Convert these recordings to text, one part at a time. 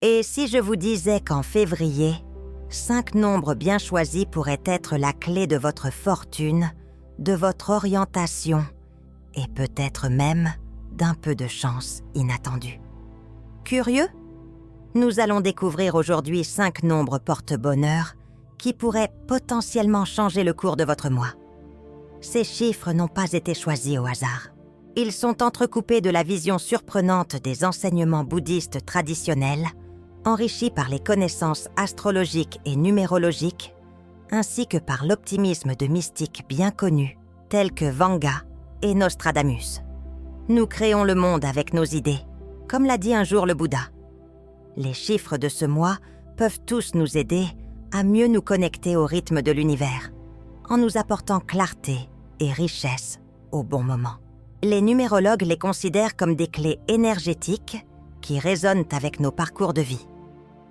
Et si je vous disais qu'en février, 5 nombres bien choisis pourraient être la clé de votre fortune, de votre orientation et peut-être même d'un peu de chance inattendue. Curieux? Nous allons découvrir aujourd'hui 5 nombres porte-bonheur qui pourraient potentiellement changer le cours de votre mois. Ces chiffres n'ont pas été choisis au hasard. Ils sont entrecoupés de la vision surprenante des enseignements bouddhistes traditionnels, enrichis par les connaissances astrologiques et numérologiques, ainsi que par l'optimisme de mystiques bien connus, tels que Vanga et Nostradamus. Nous créons le monde avec nos idées, comme l'a dit un jour le Bouddha. Les chiffres de ce mois peuvent tous nous aider à mieux nous connecter au rythme de l'univers, en nous apportant clarté et richesse au bon moment. Les numérologues les considèrent comme des clés énergétiques qui résonnent avec nos parcours de vie,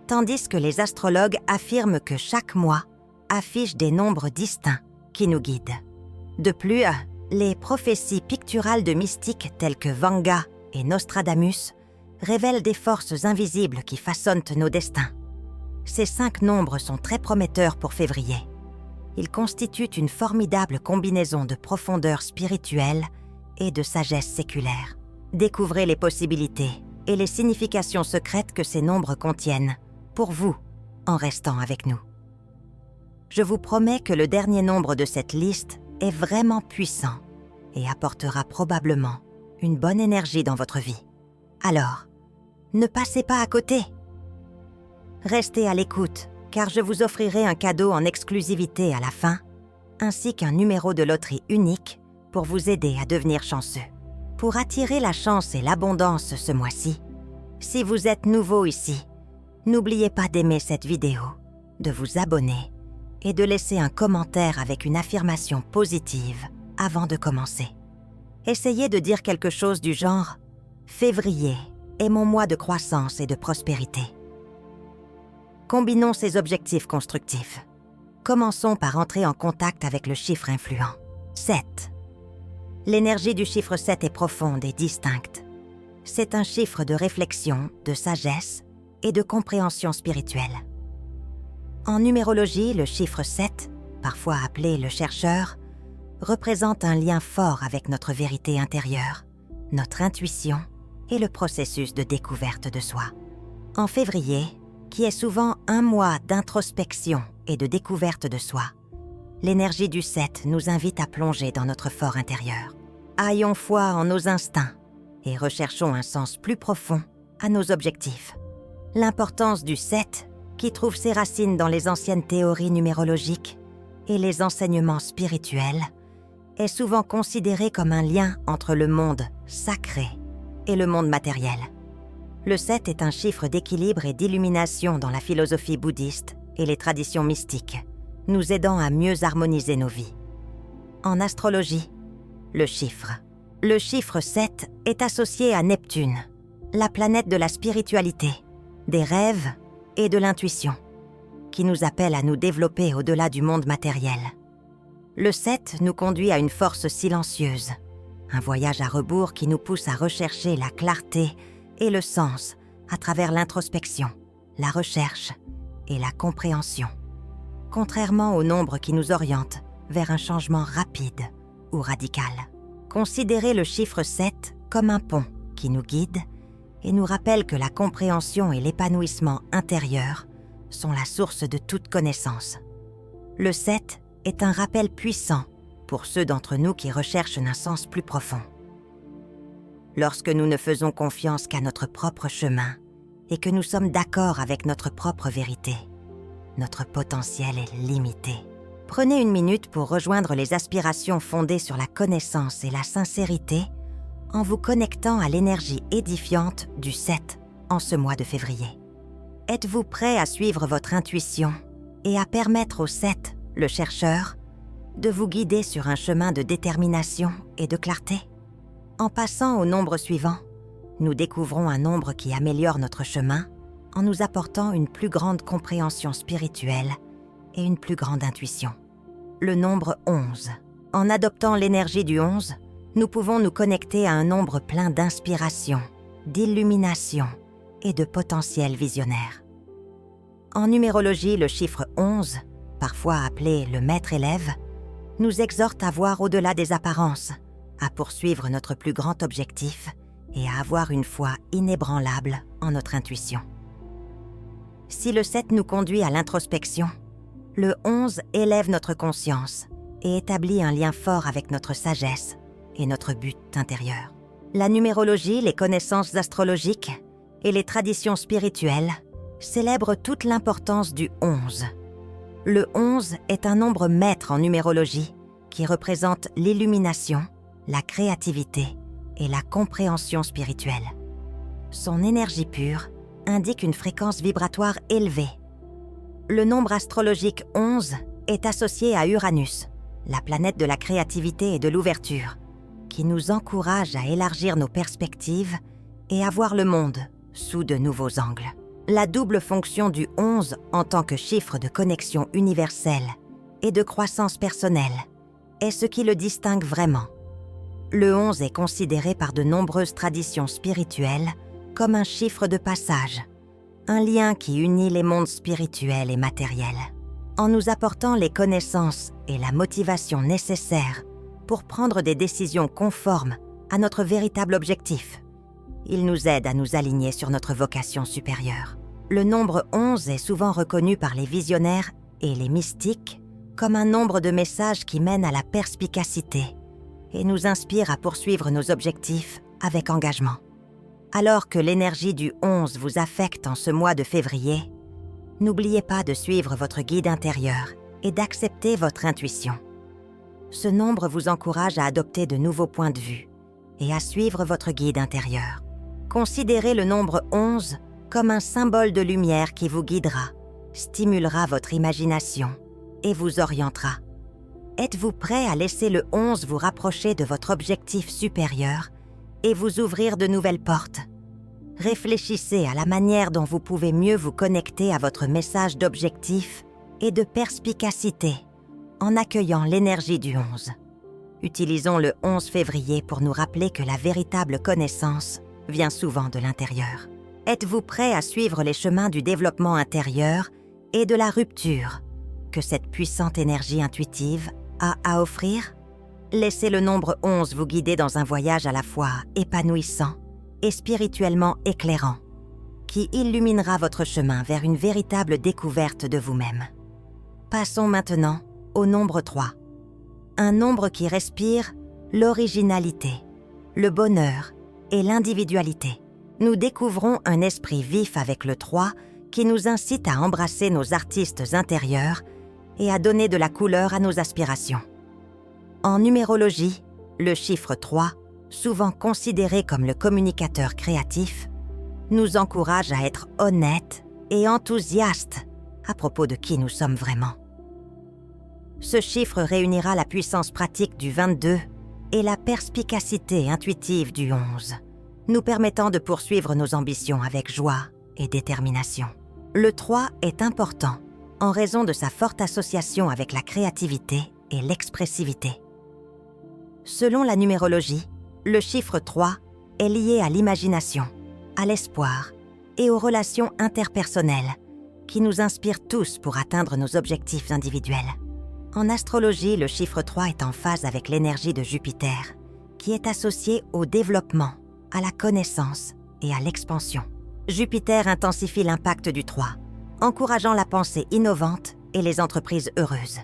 tandis que les astrologues affirment que chaque mois affiche des nombres distincts qui nous guident. De plus, les prophéties picturales de mystiques telles que Vanga et Nostradamus révèlent des forces invisibles qui façonnent nos destins. Ces 5 nombres sont très prometteurs pour février. Ils constituent une formidable combinaison de profondeur spirituelle et de sagesse séculaire. Découvrez les possibilités et les significations secrètes que ces nombres contiennent, pour vous, en restant avec nous. Je vous promets que le dernier nombre de cette liste est vraiment puissant et apportera probablement une bonne énergie dans votre vie. Alors, ne passez pas à côté. Restez à l'écoute, car je vous offrirai un cadeau en exclusivité à la fin, ainsi qu'un numéro de loterie unique pour vous aider à devenir chanceux. Pour attirer la chance et l'abondance ce mois-ci, si vous êtes nouveau ici, n'oubliez pas d'aimer cette vidéo, de vous abonner et de laisser un commentaire avec une affirmation positive avant de commencer. Essayez de dire quelque chose du genre « Février est mon mois de croissance et de prospérité ». Combinons ces objectifs constructifs. Commençons par entrer en contact avec le chiffre influent, 7. L'énergie du chiffre 7 est profonde et distincte. C'est un chiffre de réflexion, de sagesse et de compréhension spirituelle. En numérologie, le chiffre 7, parfois appelé le chercheur, représente un lien fort avec notre vérité intérieure, notre intuition et le processus de découverte de soi. En février, qui est souvent un mois d'introspection et de découverte de soi, l'énergie du 7 nous invite à plonger dans notre fort intérieur. Ayons foi en nos instincts et recherchons un sens plus profond à nos objectifs. L'importance du 7, qui trouve ses racines dans les anciennes théories numérologiques et les enseignements spirituels, est souvent considérée comme un lien entre le monde sacré et le monde matériel. Le 7 est un chiffre d'équilibre et d'illumination dans la philosophie bouddhiste et les traditions mystiques, nous aidant à mieux harmoniser nos vies. En astrologie, le chiffre 7 est associé à Neptune, la planète de la spiritualité, des rêves et de l'intuition, qui nous appelle à nous développer au-delà du monde matériel. Le 7 nous conduit à une force silencieuse, un voyage à rebours qui nous pousse à rechercher la clarté et le sens à travers l'introspection, la recherche et la compréhension, contrairement au nombre qui nous oriente vers un changement rapide ou radical. Considérez le chiffre 7 comme un pont qui nous guide et nous rappelle que la compréhension et l'épanouissement intérieur sont la source de toute connaissance. Le 7 est un rappel puissant pour ceux d'entre nous qui recherchent un sens plus profond. Lorsque nous ne faisons confiance qu'à notre propre chemin et que nous sommes d'accord avec notre propre vérité, notre potentiel est limité. Prenez une minute pour rejoindre les aspirations fondées sur la connaissance et la sincérité en vous connectant à l'énergie édifiante du 7 en ce mois de février. Êtes-vous prêt à suivre votre intuition et à permettre au 7, le chercheur, de vous guider sur un chemin de détermination et de clarté? En passant au nombre suivant, nous découvrons un nombre qui améliore notre chemin en nous apportant une plus grande compréhension spirituelle et une plus grande intuition. Le nombre 11. En adoptant l'énergie du 11, nous pouvons nous connecter à un nombre plein d'inspiration, d'illumination et de potentiels visionnaires. En numérologie, le chiffre 11, parfois appelé le maître élève, nous exhorte à voir au-delà des apparences, à poursuivre notre plus grand objectif et à avoir une foi inébranlable en notre intuition. Si le 7 nous conduit à l'introspection, le 11 élève notre conscience et établit un lien fort avec notre sagesse et notre but intérieur. La numérologie, les connaissances astrologiques et les traditions spirituelles célèbrent toute l'importance du 11. Le 11 est un nombre maître en numérologie qui représente l'illumination, la créativité et la compréhension spirituelle. Son énergie pure indique une fréquence vibratoire élevée. Le nombre astrologique 11 est associé à Uranus, la planète de la créativité et de l'ouverture, qui nous encourage à élargir nos perspectives et à voir le monde sous de nouveaux angles. La double fonction du 11 en tant que chiffre de connexion universelle et de croissance personnelle est ce qui le distingue vraiment. Le 11 est considéré par de nombreuses traditions spirituelles comme un chiffre de passage, un lien qui unit les mondes spirituels et matériels, en nous apportant les connaissances et la motivation nécessaires pour prendre des décisions conformes à notre véritable objectif. Il nous aide à nous aligner sur notre vocation supérieure. Le nombre 11 est souvent reconnu par les visionnaires et les mystiques comme un nombre de messages qui mène à la perspicacité et nous inspire à poursuivre nos objectifs avec engagement. Alors que l'énergie du 11 vous affecte en ce mois de février, n'oubliez pas de suivre votre guide intérieur et d'accepter votre intuition. Ce nombre vous encourage à adopter de nouveaux points de vue et à suivre votre guide intérieur. Considérez le nombre 11 comme un symbole de lumière qui vous guidera, stimulera votre imagination et vous orientera. Êtes-vous prêt à laisser le 11 vous rapprocher de votre objectif supérieur et vous ouvrir de nouvelles portes? Réfléchissez à la manière dont vous pouvez mieux vous connecter à votre message d'objectif et de perspicacité en accueillant l'énergie du 11. Utilisons le 11 février pour nous rappeler que la véritable connaissance vient souvent de l'intérieur. Êtes-vous prêt à suivre les chemins du développement intérieur et de la rupture que cette puissante énergie intuitive a à offrir? Laissez le nombre 11 vous guider dans un voyage à la fois épanouissant et spirituellement éclairant, qui illuminera votre chemin vers une véritable découverte de vous-même. Passons maintenant au nombre 3, un nombre qui respire l'originalité, le bonheur et l'individualité. Nous découvrons un esprit vif avec le 3 qui nous incite à embrasser nos artistes intérieurs et à donner de la couleur à nos aspirations. En numérologie, le chiffre 3, souvent considéré comme le communicateur créatif, nous encourage à être honnêtes et enthousiastes à propos de qui nous sommes vraiment. Ce chiffre réunira la puissance pratique du 22 et la perspicacité intuitive du 11, nous permettant de poursuivre nos ambitions avec joie et détermination. Le 3 est important en raison de sa forte association avec la créativité et l'expressivité. Selon la numérologie, le chiffre 3 est lié à l'imagination, à l'espoir et aux relations interpersonnelles qui nous inspirent tous pour atteindre nos objectifs individuels. En astrologie, le chiffre 3 est en phase avec l'énergie de Jupiter, qui est associée au développement, à la connaissance et à l'expansion. Jupiter intensifie l'impact du 3, encourageant la pensée innovante et les entreprises heureuses.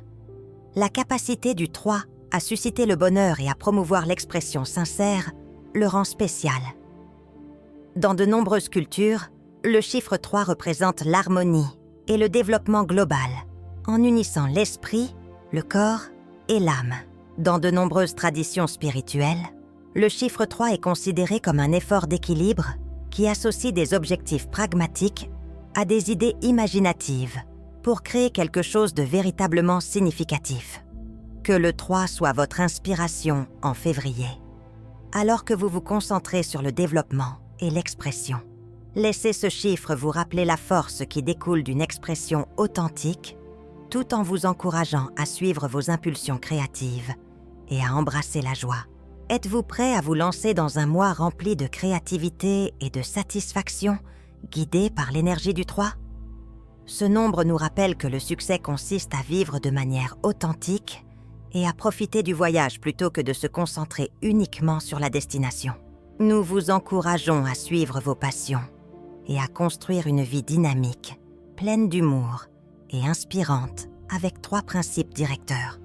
La capacité du 3 à susciter le bonheur et à promouvoir l'expression sincère le rend spécial. Dans de nombreuses cultures, le chiffre 3 représente l'harmonie et le développement global, en unissant l'esprit, le corps et l'âme. Dans de nombreuses traditions spirituelles, le chiffre 3 est considéré comme un effort d'équilibre qui associe des objectifs pragmatiques à des idées imaginatives pour créer quelque chose de véritablement significatif. Que le 3 soit votre inspiration en février, alors que vous vous concentrez sur le développement et l'expression. Laissez ce chiffre vous rappeler la force qui découle d'une expression authentique, tout en vous encourageant à suivre vos impulsions créatives et à embrasser la joie. Êtes-vous prêt à vous lancer dans un mois rempli de créativité et de satisfaction guidé par l'énergie du 3. Ce nombre nous rappelle que le succès consiste à vivre de manière authentique et à profiter du voyage plutôt que de se concentrer uniquement sur la destination. Nous vous encourageons à suivre vos passions et à construire une vie dynamique, pleine d'humour et inspirante avec 3 principes directeurs.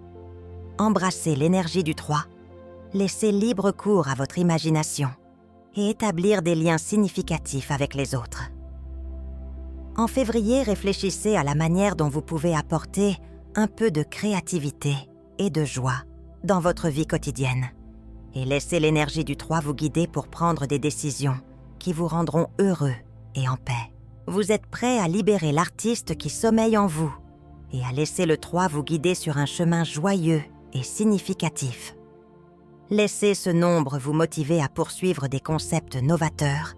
Embrassez l'énergie du 3, laissez libre cours à votre imagination et établir des liens significatifs avec les autres. En février, réfléchissez à la manière dont vous pouvez apporter un peu de créativité et de joie dans votre vie quotidienne et laissez l'énergie du 3 vous guider pour prendre des décisions qui vous rendront heureux et en paix. Vous êtes prêt à libérer l'artiste qui sommeille en vous et à laisser le 3 vous guider sur un chemin joyeux et significatif. Laissez ce nombre vous motiver à poursuivre des concepts novateurs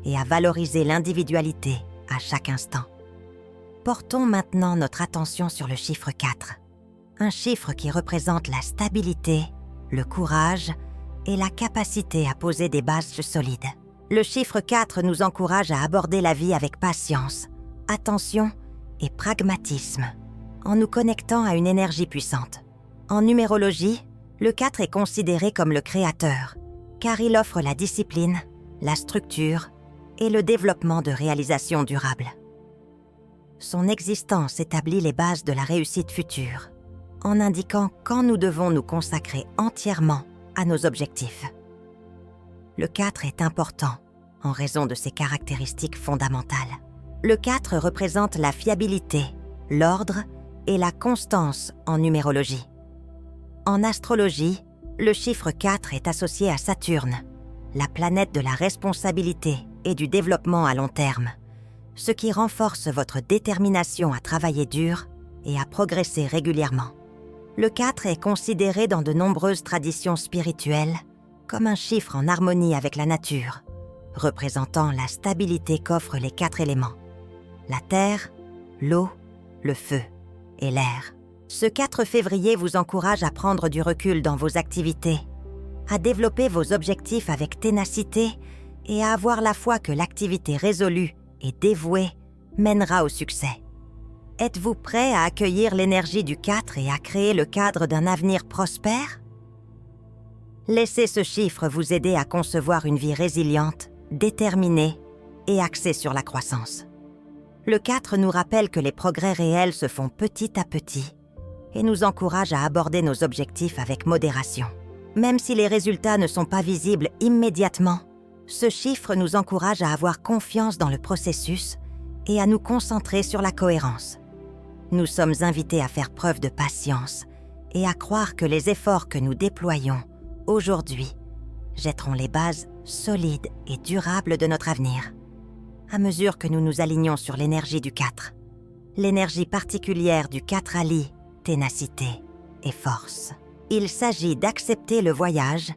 et à valoriser l'individualité à chaque instant. Portons maintenant notre attention sur le chiffre 4, un chiffre qui représente la stabilité, le courage et la capacité à poser des bases solides. Le chiffre 4 nous encourage à aborder la vie avec patience, attention et pragmatisme, en nous connectant à une énergie puissante. En numérologie, le 4 est considéré comme le créateur, car il offre la discipline, la structure et le développement de réalisations durables. Son existence établit les bases de la réussite future, en indiquant quand nous devons nous consacrer entièrement à nos objectifs. Le 4 est important en raison de ses caractéristiques fondamentales. Le 4 représente la fiabilité, l'ordre et la constance en numérologie. En astrologie, le chiffre 4 est associé à Saturne, la planète de la responsabilité et du développement à long terme, ce qui renforce votre détermination à travailler dur et à progresser régulièrement. Le 4 est considéré dans de nombreuses traditions spirituelles comme un chiffre en harmonie avec la nature, représentant la stabilité qu'offrent les 4 éléments: la terre, l'eau, le feu et l'air. Ce 4 février vous encourage à prendre du recul dans vos activités, à développer vos objectifs avec ténacité et à avoir la foi que l'activité résolue et dévouée mènera au succès. Êtes-vous prêt à accueillir l'énergie du 4 et à créer le cadre d'un avenir prospère? Laissez ce chiffre vous aider à concevoir une vie résiliente, déterminée et axée sur la croissance. Le 4 nous rappelle que les progrès réels se font petit à petit et nous encourage à aborder nos objectifs avec modération. Même si les résultats ne sont pas visibles immédiatement, ce chiffre nous encourage à avoir confiance dans le processus et à nous concentrer sur la cohérence. Nous sommes invités à faire preuve de patience et à croire que les efforts que nous déployons aujourd'hui jetteront les bases solides et durables de notre avenir, à mesure que nous nous alignons sur l'énergie du 4. L'énergie particulière du 4 allie ténacité et force. Il s'agit d'accepter le voyage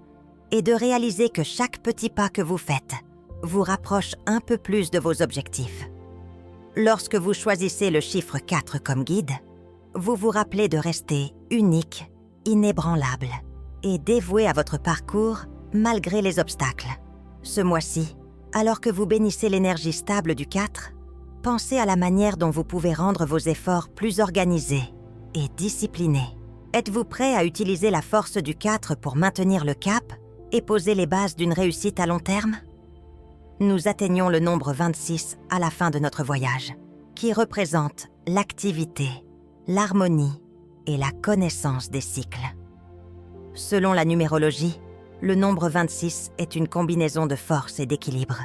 et de réaliser que chaque petit pas que vous faites vous rapproche un peu plus de vos objectifs. Lorsque vous choisissez le chiffre 4 comme guide, vous vous rappelez de rester unique, inébranlable et dévoué à votre parcours malgré les obstacles. Ce mois-ci, alors que vous bénissez l'énergie stable du 4, pensez à la manière dont vous pouvez rendre vos efforts plus organisés et discipliné. Êtes-vous prêt à utiliser la force du 4 pour maintenir le cap et poser les bases d'une réussite à long terme? Nous atteignons le nombre 26 à la fin de notre voyage, qui représente l'activité, l'harmonie et la connaissance des cycles. Selon la numérologie, le nombre 26 est une combinaison de force et d'équilibre,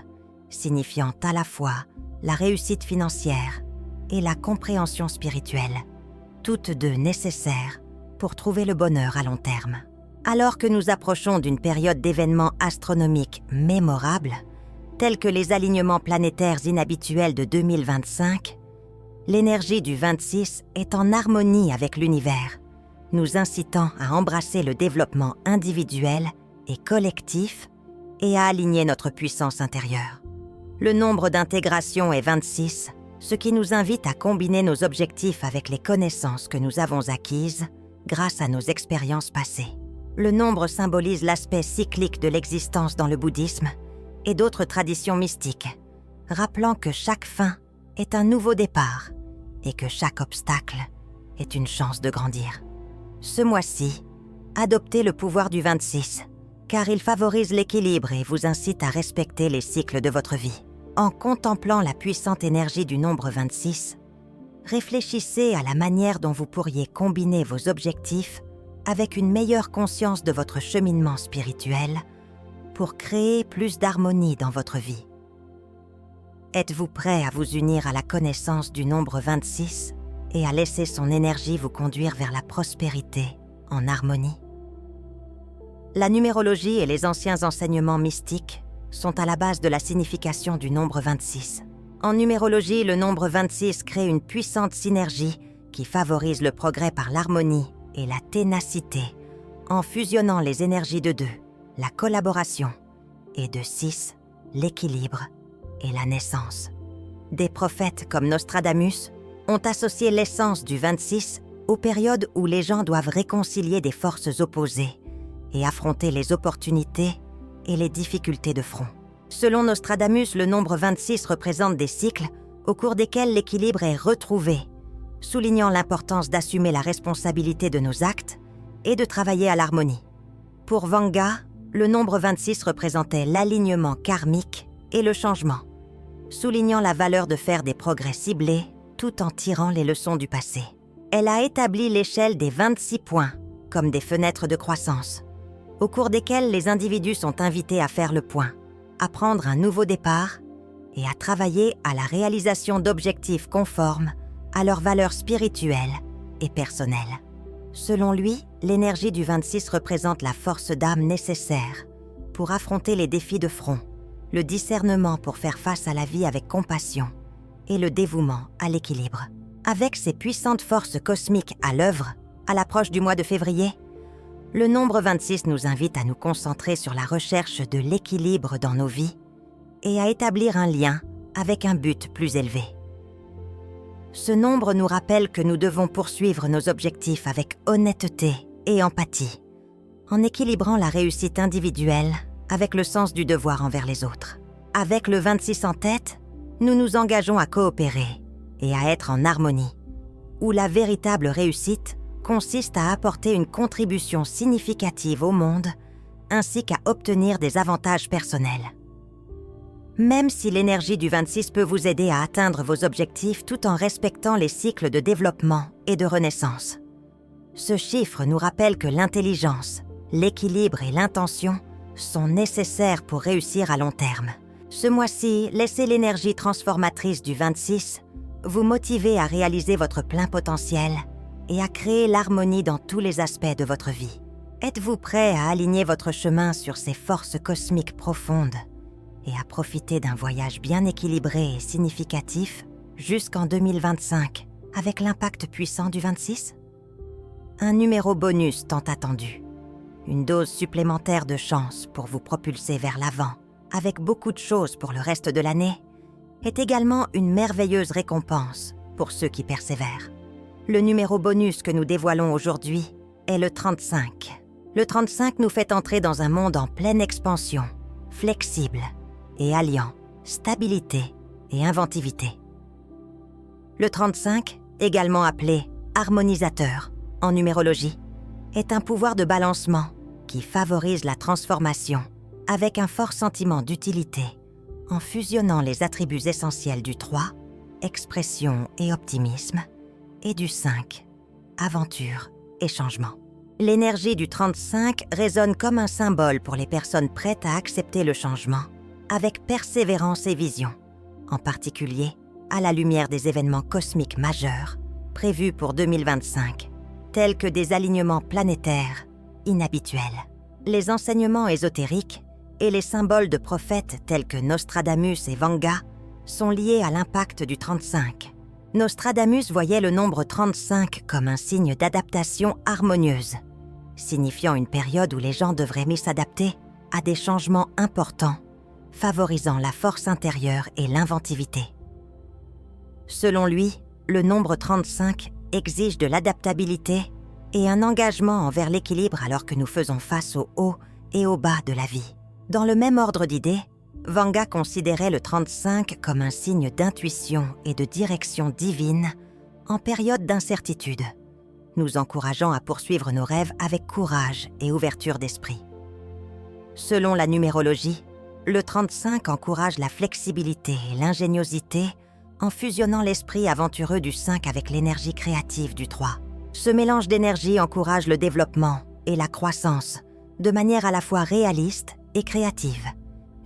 signifiant à la fois la réussite financière et la compréhension spirituelle, toutes deux nécessaires pour trouver le bonheur à long terme. Alors que nous approchons d'une période d'événements astronomiques mémorables, tels que les alignements planétaires inhabituels de 2025, l'énergie du 26 est en harmonie avec l'univers, nous incitant à embrasser le développement individuel et collectif et à aligner notre puissance intérieure. Le nombre d'intégration est 26, ce qui nous invite à combiner nos objectifs avec les connaissances que nous avons acquises grâce à nos expériences passées. Le nombre symbolise l'aspect cyclique de l'existence dans le bouddhisme et d'autres traditions mystiques, rappelant que chaque fin est un nouveau départ et que chaque obstacle est une chance de grandir. Ce mois-ci, adoptez le pouvoir du 26, car il favorise l'équilibre et vous incite à respecter les cycles de votre vie. En contemplant la puissante énergie du nombre 26, réfléchissez à la manière dont vous pourriez combiner vos objectifs avec une meilleure conscience de votre cheminement spirituel pour créer plus d'harmonie dans votre vie. Êtes-vous prêt à vous unir à la connaissance du nombre 26 et à laisser son énergie vous conduire vers la prospérité en harmonie? La numérologie et les anciens enseignements mystiques sont à la base de la signification du nombre 26. En numérologie, le nombre 26 crée une puissante synergie qui favorise le progrès par l'harmonie et la ténacité en fusionnant les énergies de 2, la collaboration, et de 6, l'équilibre et la naissance. Des prophètes comme Nostradamus ont associé l'essence du 26 aux périodes où les gens doivent réconcilier des forces opposées et affronter les opportunités et les difficultés de front. Selon Nostradamus, le nombre 26 représente des cycles au cours desquels l'équilibre est retrouvé, soulignant l'importance d'assumer la responsabilité de nos actes et de travailler à l'harmonie. Pour Vanga, le nombre 26 représentait l'alignement karmique et le changement, soulignant la valeur de faire des progrès ciblés tout en tirant les leçons du passé. Elle a établi l'échelle des 26 points comme des fenêtres de croissance, au cours desquelles les individus sont invités à faire le point, à prendre un nouveau départ et à travailler à la réalisation d'objectifs conformes à leurs valeurs spirituelles et personnelles. Selon lui, l'énergie du 26 représente la force d'âme nécessaire pour affronter les défis de front, le discernement pour faire face à la vie avec compassion et le dévouement à l'équilibre. Avec ses puissantes forces cosmiques à l'œuvre, à l'approche du mois de février, le nombre 26 nous invite à nous concentrer sur la recherche de l'équilibre dans nos vies et à établir un lien avec un but plus élevé. Ce nombre nous rappelle que nous devons poursuivre nos objectifs avec honnêteté et empathie, en équilibrant la réussite individuelle avec le sens du devoir envers les autres. Avec le 26 en tête, nous nous engageons à coopérer et à être en harmonie, où la véritable réussite consiste à apporter une contribution significative au monde ainsi qu'à obtenir des avantages personnels. Même si l'énergie du 26 peut vous aider à atteindre vos objectifs tout en respectant les cycles de développement et de renaissance, ce chiffre nous rappelle que l'intelligence, l'équilibre et l'intention sont nécessaires pour réussir à long terme. Ce mois-ci, laissez l'énergie transformatrice du 26 vous motiver à réaliser votre plein potentiel et à créer l'harmonie dans tous les aspects de votre vie. Êtes-vous prêt à aligner votre chemin sur ces forces cosmiques profondes et à profiter d'un voyage bien équilibré et significatif jusqu'en 2025 avec l'impact puissant du 26 ? Un numéro bonus tant attendu, une dose supplémentaire de chance pour vous propulser vers l'avant avec beaucoup de choses pour le reste de l'année, est également une merveilleuse récompense pour ceux qui persévèrent. Le numéro bonus que nous dévoilons aujourd'hui est le 35. Le 35 nous fait entrer dans un monde en pleine expansion, flexible et alliant stabilité et inventivité. Le 35, également appelé harmonisateur en numérologie, est un pouvoir de balancement qui favorise la transformation avec un fort sentiment d'utilité en fusionnant les attributs essentiels du 3, expression et optimisme, et du 5, aventure et changement. L'énergie du 35 résonne comme un symbole pour les personnes prêtes à accepter le changement avec persévérance et vision, en particulier à la lumière des événements cosmiques majeurs prévus pour 2025, tels que des alignements planétaires inhabituels. Les enseignements ésotériques et les symboles de prophètes tels que Nostradamus et Vanga sont liés à l'impact du 35. Nostradamus voyait le nombre 35 comme un signe d'adaptation harmonieuse, signifiant une période où les gens devraient mieux s'adapter à des changements importants, favorisant la force intérieure et l'inventivité. Selon lui, le nombre 35 exige de l'adaptabilité et un engagement envers l'équilibre alors que nous faisons face au haut et au bas de la vie. Dans le même ordre d'idées, Vanga considérait le 35 comme un signe d'intuition et de direction divine en période d'incertitude, nous encourageant à poursuivre nos rêves avec courage et ouverture d'esprit. Selon la numérologie, le 35 encourage la flexibilité et l'ingéniosité en fusionnant l'esprit aventureux du 5 avec l'énergie créative du 3. Ce mélange d'énergie encourage le développement et la croissance de manière à la fois réaliste et créative,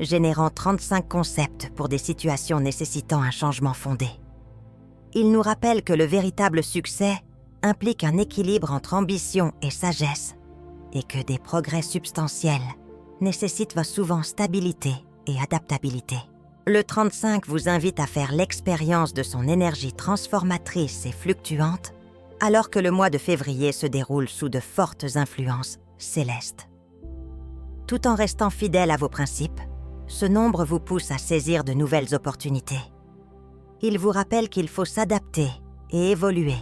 générant 35 concepts pour des situations nécessitant un changement fondé. Il nous rappelle que le véritable succès implique un équilibre entre ambition et sagesse et que des progrès substantiels nécessitent souvent stabilité et adaptabilité. Le 35 vous invite à faire l'expérience de son énergie transformatrice et fluctuante, alors que le mois de février se déroule sous de fortes influences célestes. Tout en restant fidèle à vos principes, ce nombre vous pousse à saisir de nouvelles opportunités. Il vous rappelle qu'il faut s'adapter et évoluer,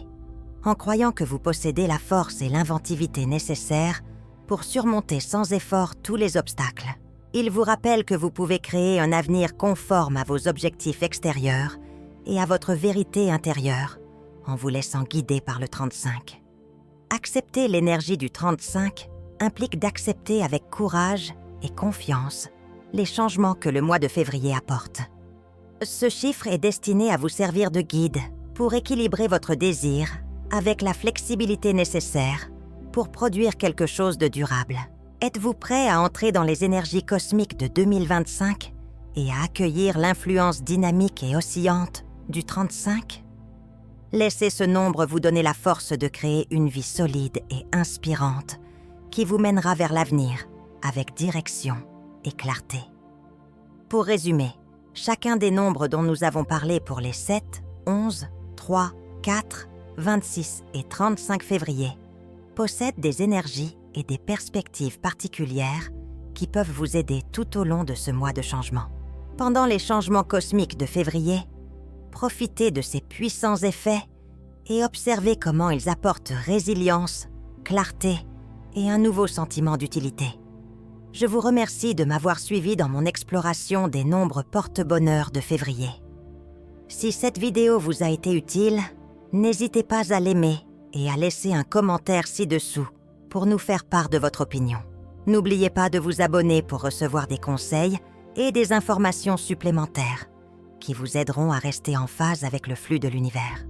en croyant que vous possédez la force et l'inventivité nécessaires pour surmonter sans effort tous les obstacles. Il vous rappelle que vous pouvez créer un avenir conforme à vos objectifs extérieurs et à votre vérité intérieure, en vous laissant guider par le 35. Accepter l'énergie du 35 implique d'accepter avec courage et confiance les changements que le mois de février apporte. Ce chiffre est destiné à vous servir de guide pour équilibrer votre désir avec la flexibilité nécessaire pour produire quelque chose de durable. Êtes-vous prêt à entrer dans les énergies cosmiques de 2025 et à accueillir l'influence dynamique et oscillante du 35 ? Laissez ce nombre vous donner la force de créer une vie solide et inspirante qui vous mènera vers l'avenir avec direction et clarté. Pour résumer, chacun des nombres dont nous avons parlé pour les 7, 11, 3, 4, 26 et 35 février possèdent des énergies et des perspectives particulières qui peuvent vous aider tout au long de ce mois de changement. Pendant les changements cosmiques de février, profitez de ces puissants effets et observez comment ils apportent résilience, clarté et un nouveau sentiment d'utilité. Je vous remercie de m'avoir suivi dans mon exploration des nombres porte-bonheur de février. Si cette vidéo vous a été utile, n'hésitez pas à l'aimer et à laisser un commentaire ci-dessous pour nous faire part de votre opinion. N'oubliez pas de vous abonner pour recevoir des conseils et des informations supplémentaires qui vous aideront à rester en phase avec le flux de l'univers.